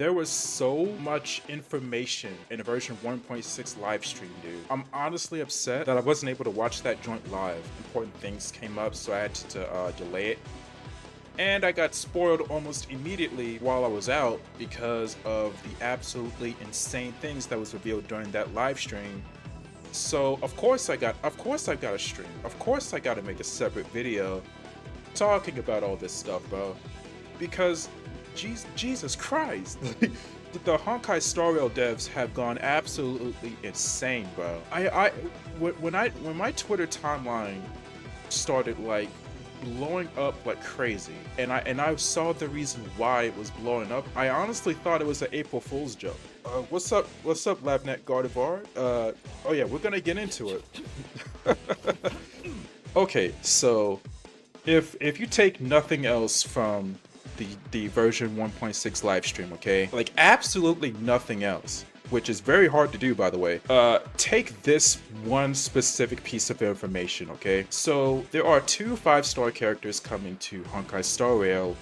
There was so much information in the version 1.6 live stream, dude. I'm honestly upset that I wasn't able to watch that joint live. Important things came up, so I had to delay it. And I got spoiled almost immediately while I was out because of the absolutely insane things that was revealed during that live stream. So of course I got a stream. Of course I gotta make a separate video talking about all this stuff, bro. Because Jesus Christ. The Honkai Star Rail devs have gone absolutely insane, bro. When my Twitter timeline started like blowing up like crazy, and I saw the reason why it was blowing up, I honestly thought it was an April Fool's joke. What's up, Lavnet Gardevoir? Oh yeah, we're gonna get into it. Okay, so if you take nothing else from the version 1.6 live stream, okay? Like absolutely nothing else, which is very hard to do, by the way. Take this one specific piece of information, okay? So there are 2 5-star characters coming to Honkai Star Rail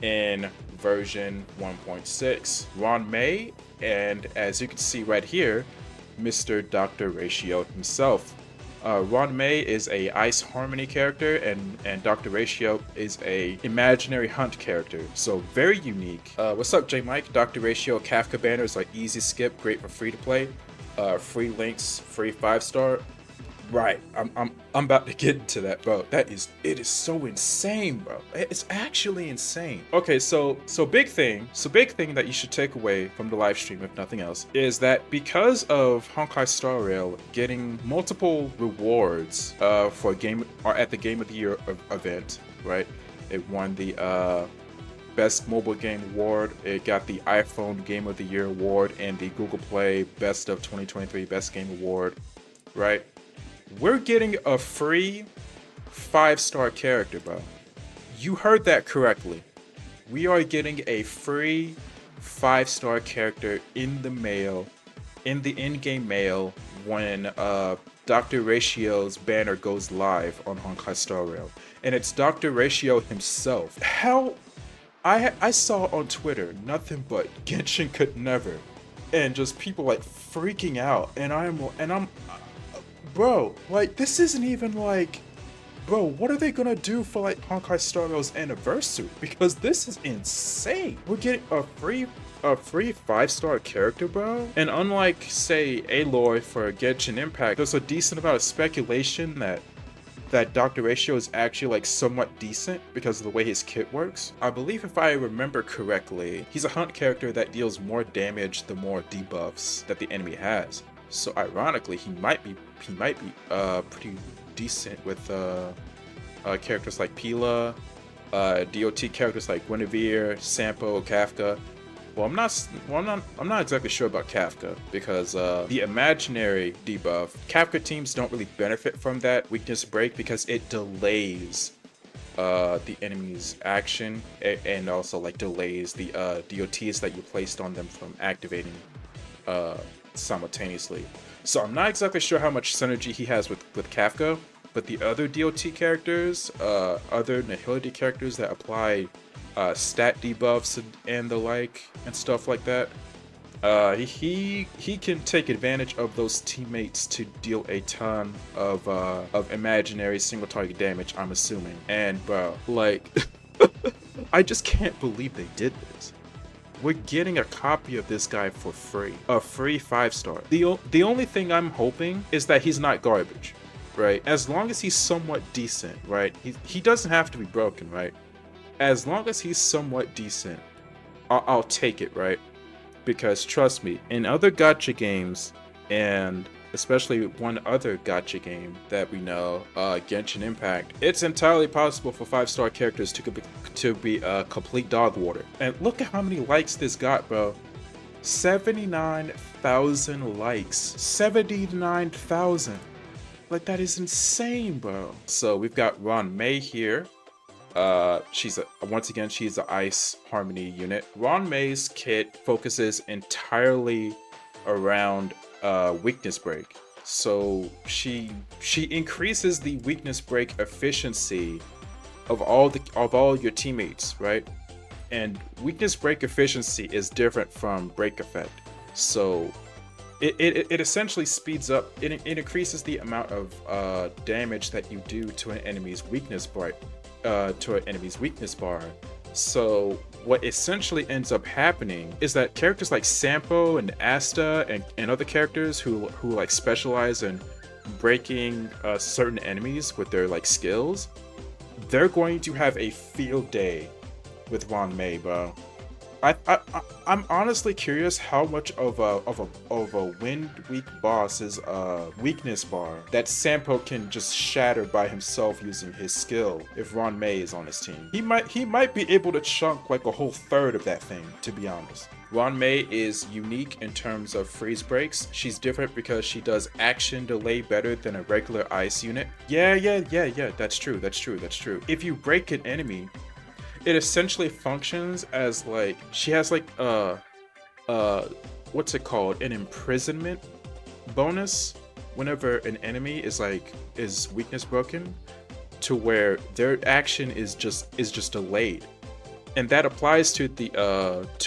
in version 1.6. Ron May, and as you can see right here, Mr. Dr. Ratio himself. Ron May is a Ice Harmony character, and Dr. Ratio is a imaginary hunt character. So very unique. What's up, J Mike? Dr. Ratio Kafka banners are easy skip, great for free to play. Free links, free 5-star. Right, I'm about to get into that, bro. It is so insane, bro. It's actually insane. Okay, so big thing that you should take away from the live stream, if nothing else, is that because of Honkai Star Rail getting multiple rewards for a game or at the Game of the Year event, right? It won the Best Mobile Game Award. It got the iPhone Game of the Year Award and the Google Play Best of 2023 Best Game Award, right? We're getting a free 5-star character, bro. You heard that correctly. We are getting a free 5-star character in the mail, in the in-game mail, when Dr. Ratio's banner goes live on Honkai Star Rail. And it's Dr. Ratio himself. Hell, I saw on Twitter nothing but Genshin could never. And just people like freaking out. And I'm bro, like, this isn't even like, bro, what are they gonna do for like Honkai Star Rail's anniversary? Because this is insane. We're getting a free 5-star character, bro. And unlike, say, Aloy for Genshin Impact, there's a decent amount of speculation that Dr. Ratio is actually like somewhat decent because of the way his kit works. I believe, if I remember correctly, he's a hunt character that deals more damage the more debuffs that the enemy has. So ironically, he might be pretty decent with characters like Pila, DOT characters like Guinevere, Sampo, Kafka. Well, I'm not exactly sure about Kafka because the imaginary debuff, Kafka teams don't really benefit from that weakness break because it delays the enemy's action and also like delays the DOTs that you placed on them from activating simultaneously. So I'm not exactly sure how much synergy he has with Kafka, but the other DOT characters, other Nihility characters that apply stat debuffs and the like and stuff like that, he can take advantage of those teammates to deal a ton of imaginary single target damage, I'm assuming. And bro, like I just can't believe they did this. We're getting a copy of this guy for free. A free 5-star. The only thing I'm hoping is that he's not garbage, right? As long as he's somewhat decent, right? He doesn't have to be broken, right? As long as he's somewhat decent, I'll take it, right? Because trust me, in other gacha games, and especially one other gacha game that we know, Genshin Impact, it's entirely possible for 5-star characters to be a complete dog water. And look at how many likes this got, bro. 79,000 likes. 79,000. Like, that is insane, bro. So we've got Ron May here. She's an Ice Harmony unit. Ron May's kit focuses entirely around weakness break. So she increases the weakness break efficiency of all your teammates, right? And weakness break efficiency is different from break effect. So it essentially speeds up, it increases the amount of damage that you do to an enemy's weakness bar, So what essentially ends up happening is that characters like Sampo and Asta and other characters who like specialize in breaking certain enemies with their like skills, they're going to have a field day with Ron May, bro. I'm honestly curious how much of a wind weak boss's weakness bar that Sampo can just shatter by himself using his skill if Ron May is on his team. He might be able to chunk like a whole third of that thing, to be honest. Ron May is unique in terms of freeze breaks. She's different because she does action delay better than a regular ice unit. Yeah, that's true. If you break an enemy, it essentially functions as like, she has like what's it called, an imprisonment bonus whenever an enemy is weakness broken, to where their action is just delayed. And that applies to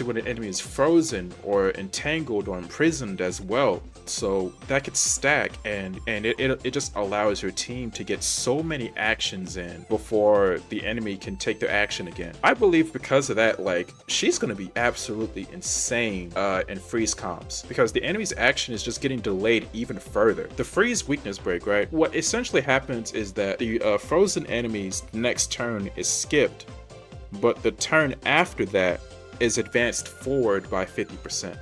when an enemy is frozen or entangled or imprisoned as well. So that could stack, and it just allows your team to get so many actions in before the enemy can take their action again. I believe because of that, like, she's gonna be absolutely insane in freeze comps, because the enemy's action is just getting delayed even further. The freeze weakness break, right? What essentially happens is that the frozen enemy's next turn is skipped, but the turn after that is advanced forward by 50%.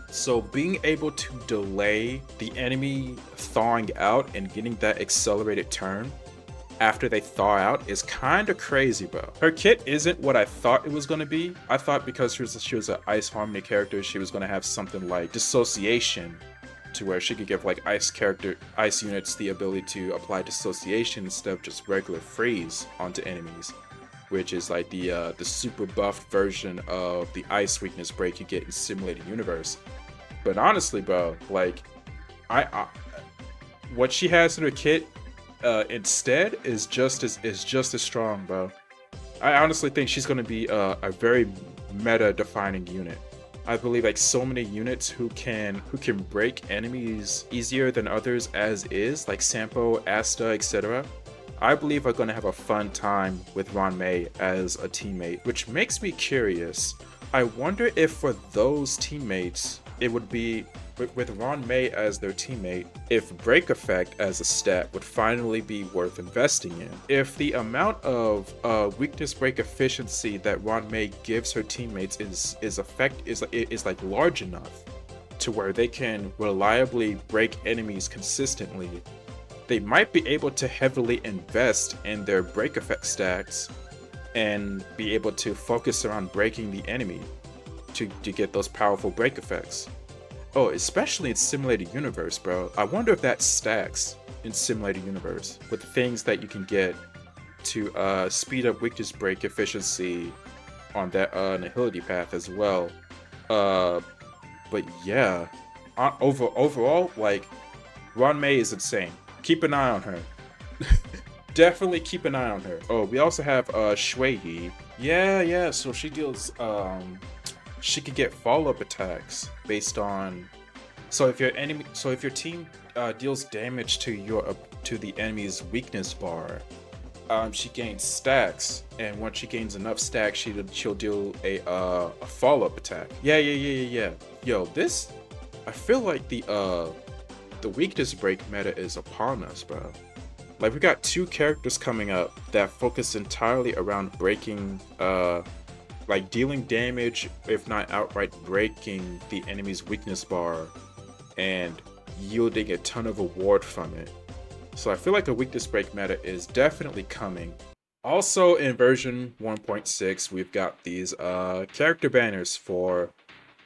So being able to delay the enemy thawing out and getting that accelerated turn after they thaw out is kind of crazy, bro. Her kit isn't what I thought it was going to be. I thought because she was an Ice Harmony character, she was going to have something like Dissociation, to where she could give like ice units the ability to apply Dissociation instead of just regular freeze onto enemies, which is like the super buffed version of the ice weakness break you get in Simulated Universe. But honestly, bro, like, what she has in her kit instead is just as strong, bro. I honestly think she's gonna be a very meta-defining unit. I believe like so many units who can break enemies easier than others as is, like Sampo, Asta, etc. I believe are going to have a fun time with Ron May as a teammate, which makes me curious. I wonder if for those teammates, it would be, with Ron May as their teammate, if Break Effect as a stat would finally be worth investing in. If the amount of weakness break efficiency that Ron May gives her teammates is like large enough to where they can reliably break enemies consistently, they might be able to heavily invest in their break effect stacks and be able to focus around breaking the enemy to get those powerful break effects. Oh, especially in Simulated Universe, bro. I wonder if that stacks in Simulated Universe with things that you can get to speed up weakness break efficiency on that Nihility path as well. But yeah, overall, like, Ron May is insane. Keep an eye on her. Definitely keep an eye on her. Oh, we also have Shui Yi. Yeah, so she deals she could get follow-up attacks based on, so if your team deals damage to the enemy's weakness bar, she gains stacks, and once she gains enough stacks, she'll deal a follow-up attack. Yeah. Yo, this, I feel like the weakness break meta is upon us, bro. Like, we got two characters coming up that focus entirely around breaking, like dealing damage, if not outright breaking the enemy's weakness bar and yielding a ton of reward from it. So I feel like a weakness break meta is definitely coming. Also in version 1.6, we've got these character banners for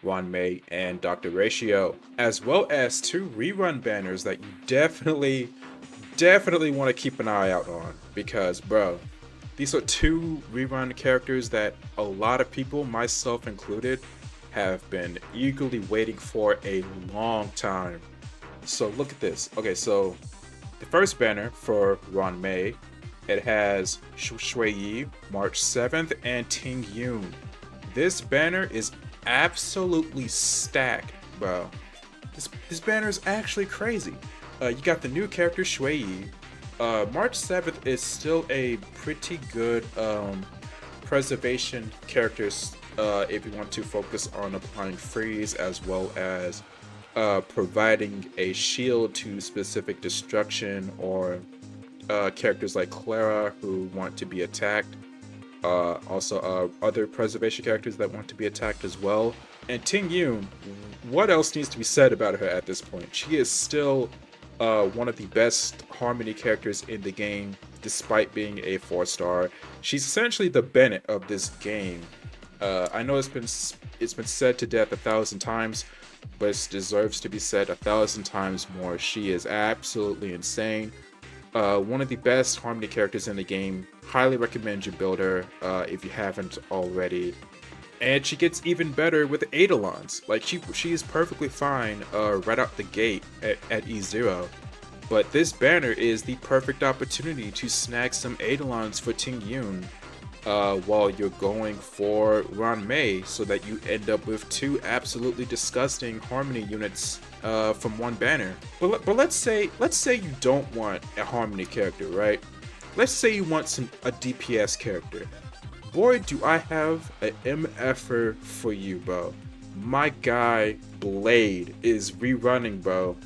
Ron May and dr.ratio, as well as two rerun banners that you definitely want to keep an eye out on, because, bro, these are two rerun characters that a lot of people, myself included, have been eagerly waiting for a long time. So look at this. Okay, so the first banner for Ron May, it has Shui Yi, March 7th, and Ting Yun, This banner is absolutely stacked, bro. This banner is actually crazy. You got the new character Shui. March 7th is still a pretty good preservation characters if you want to focus on applying freeze as well as providing a shield to specific destruction, or characters like Clara who want to be attacked. Also other preservation characters that want to be attacked as well. And Ting Yun, what else needs to be said about her at this point? She is still one of the best harmony characters in the game, despite being a 4-star. She's essentially the Bennett of this game. I know it's been said to death 1,000 times, but it deserves to be said 1,000 times more. She is absolutely insane. One of the best harmony characters in the game. Highly recommend you build her if you haven't already. And she gets even better with Eidolons. Like she is perfectly fine right out the gate at E0. But this banner is the perfect opportunity to snag some Eidolons for Ting Yun while you're going for Ron Mei, so that you end up with 2 absolutely disgusting harmony units from one banner. But let's say you don't want a harmony character, right? Let's say you want a DPS character. Boy, do I have an MFer for you, bro. My guy Blade is rerunning, bro,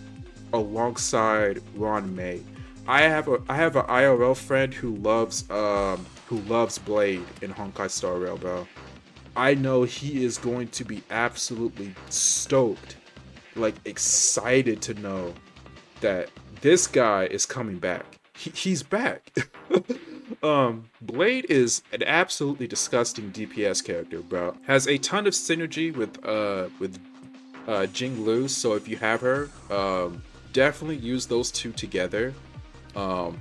alongside Ron Mei. I have an IRL friend who loves Blade in Honkai Star Rail, bro. I know he is going to be absolutely stoked, like excited to know that this guy is coming back. He's back. Blade is an absolutely disgusting DPS character, bro. Has a ton of synergy with Jing Lu, so if you have her, definitely use those two together.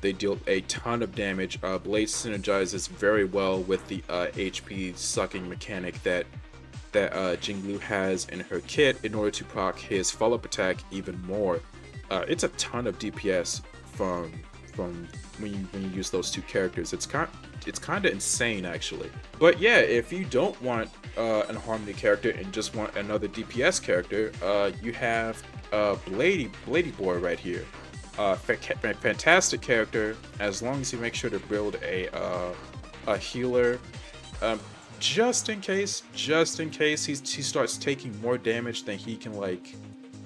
They deal a ton of damage. Blade synergizes very well with the HP sucking mechanic that Jing Lu has in her kit in order to proc his follow-up attack even more. It's a ton of DPS from when you use those two characters. It's kind of insane, actually. But yeah, if you don't want an harmony character and just want another DPS character, you have Blady Boy right here. Fantastic character, as long as you make sure to build a healer, just in case he starts taking more damage than he can, like,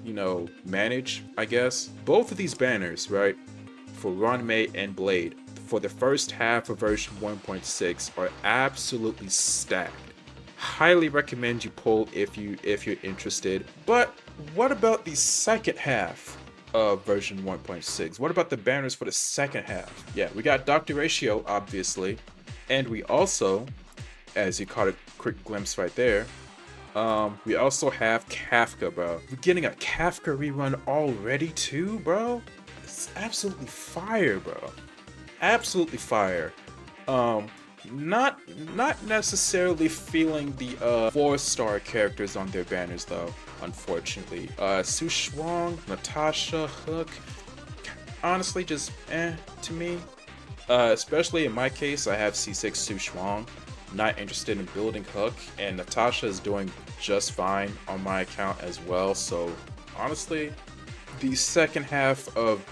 you know, manage, I guess. Both of these banners, right, for Ron Mei and Blade, for the first half of version 1.6 are absolutely stacked. Highly recommend you pull if you're interested. But what about the second half of version 1.6? What about the banners for the second half? Yeah, we got dr.ratio, obviously, and we also, as you caught a quick glimpse right there, we also have Kafka, bro. We're getting a Kafka rerun already too, bro. It's absolutely fire, bro. Absolutely fire. Not necessarily feeling the 4-star characters on their banners though, unfortunately. Su Shuang, Natasha, Hook, honestly just to me. Especially in my case, I have C6 Su Shuang. Not interested in building Hook, and Natasha is doing just fine on my account as well. So honestly, the second half of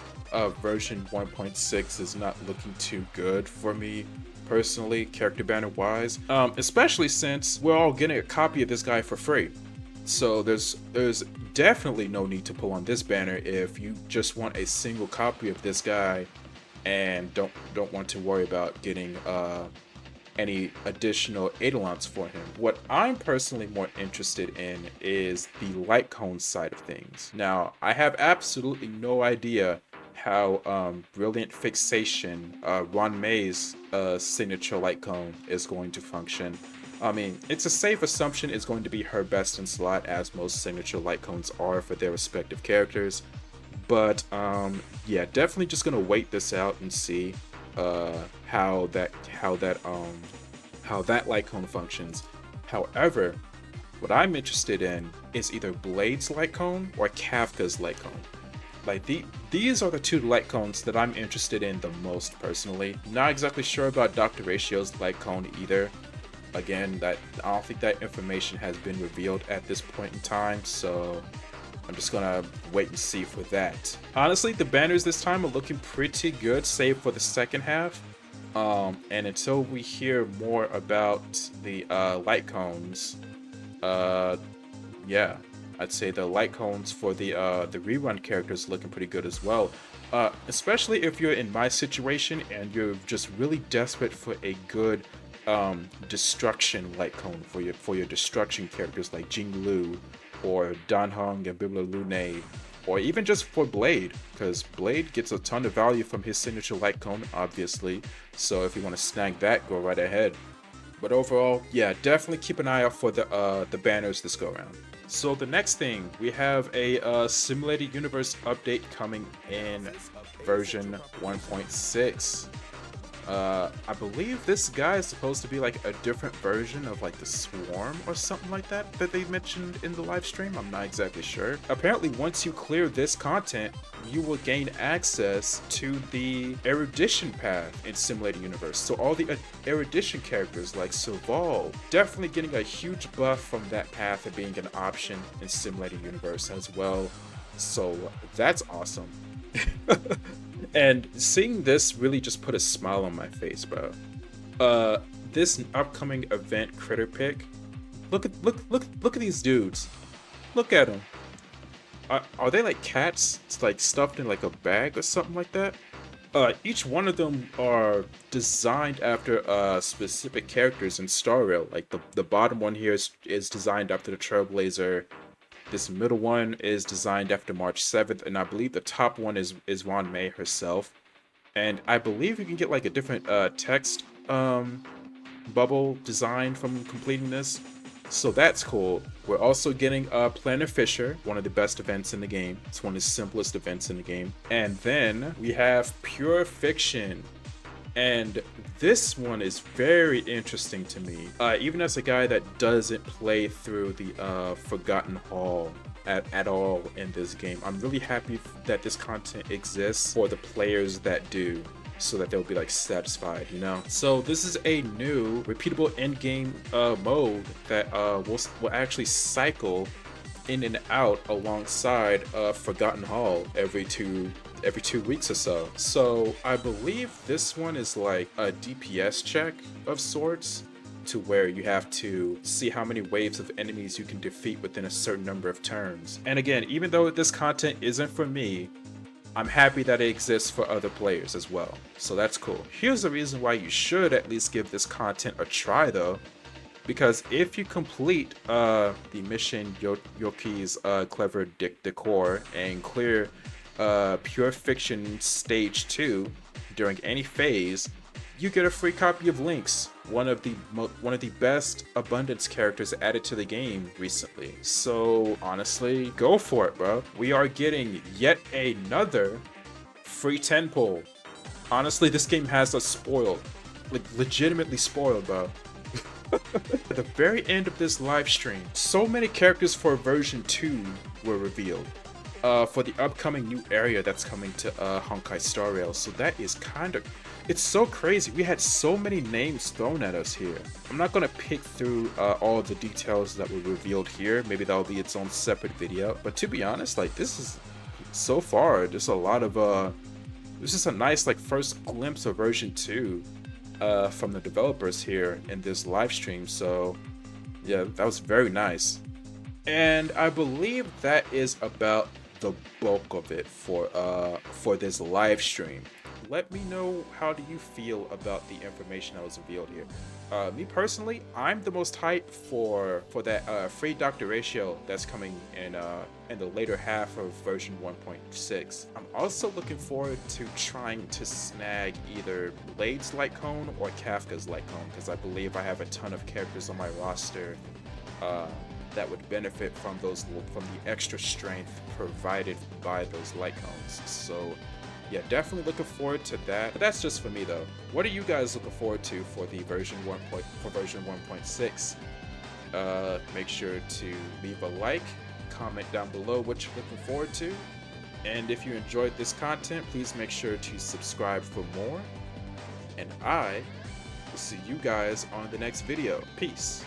version 1.6 is not looking too good for me personally, character banner wise, especially since we're all getting a copy of this guy for free. So there's definitely no need to pull on this banner if you just want a single copy of this guy and don't want to worry about getting any additional Eidolons for him. What I'm personally more interested in is the light cone side of things. Now, I have absolutely no idea how Brilliant Fixation, Ron Mei's signature light cone, is going to function. I mean, it's a safe assumption it's going to be her best in slot, as most signature light cones are for their respective characters. But yeah, definitely just gonna wait this out and see how that light cone functions. However, what I'm interested in is either Blade's light cone or Kafka's light cone. Like these are the two light cones that I'm interested in the most personally. Not exactly sure about dr.ratio's light cone either. again, that I don't think that information has been revealed at this point in time, so I'm just gonna wait and see for that. Honestly, the banners this time are looking pretty good, save for the second half. And until we hear more about the light cones, yeah, I'd say the light cones for the rerun characters looking pretty good as well. Especially if you're in my situation and you're just really desperate for a good destruction light cone for your destruction characters like Jinglu or Danhong and Bibla Lune, or even just for Blade, because Blade gets a ton of value from his signature light cone, obviously. So if you want to snag that, go right ahead. But overall, yeah, definitely keep an eye out for the banners this go around. So the next thing, we have a simulated universe update coming in version 1.6. I believe this guy is supposed to be like a different version of like the Swarm or something like that they mentioned in the live stream. I'm not exactly sure. Apparently, once you clear this content, you will gain access to the erudition path in Simulated Universe. So all the erudition characters like Serval, definitely getting a huge buff from that path and being an option in Simulated Universe as well. So that's awesome. And seeing this really just put a smile on my face, bro. This upcoming event critter pick. Look at these dudes. Look at them. Are they like cats? It's like stuffed in like a bag or something like that. Each one of them are designed after specific characters in Star Rail. Like the bottom one here is designed after the Trailblazer. This middle one is designed after March 7th, and I believe the top one is Wan Mei herself. And I believe you can get like a different text bubble design from completing this. So that's cool. We're also getting Planet Fisher, one of the best events in the game. It's one of the simplest events in the game. And then we have Pure Fiction. And this one is very interesting to me, even as a guy that doesn't play through the Forgotten Hall at all in this game. I'm really happy that this content exists for the players that do, so that they'll be like satisfied, you know? So this is a new repeatable endgame mode that will actually cycle in and out alongside Forgotten Hall every two weeks or so. So I believe this one is like a DPS check of sorts, to where you have to see how many waves of enemies you can defeat within a certain number of turns. And again, even though this content isn't for me, I'm happy that it exists for other players as well. So that's cool. Here's the reason why you should at least give this content a try though. Because if you complete the mission Yoki's Clever Decor and clear Pure Fiction Stage 2 during any phase, you get a free copy of Lynx, one of the best abundance characters added to the game recently. So honestly, go for it, bro. We are getting yet another free 10 pull. Honestly, this game has us spoiled, like legitimately spoiled, bro. At the very end of this live stream, so many characters for version 2 were revealed for the upcoming new area that's coming to Honkai Star Rail. So that is it's so crazy. We had so many names thrown at us here. I'm not gonna pick through all of the details that were revealed here. Maybe that'll be its own separate video. But to be honest, like this is so far, there's a lot of this is a nice like first glimpse of version 2 from the developers here in this live stream. So yeah, that was very nice. And I believe that is about the bulk of it for this live stream. Let me know, how do you feel about the information that was revealed here? Me personally, I'm the most hyped for that free dr.ratio that's coming in the later half of version 1.6. I'm also looking forward to trying to snag either Blade's light cone or Kafka's light cone, because I believe I have a ton of characters on my roster that would benefit from the extra strength provided by those light cones. So yeah, definitely looking forward to that. But that's just for me though. What are you guys looking forward to for the version 1.6? Make sure to leave a like, comment down below what you're looking forward to. And if you enjoyed this content, please make sure to subscribe for more. And I See you guys on the next video. Peace.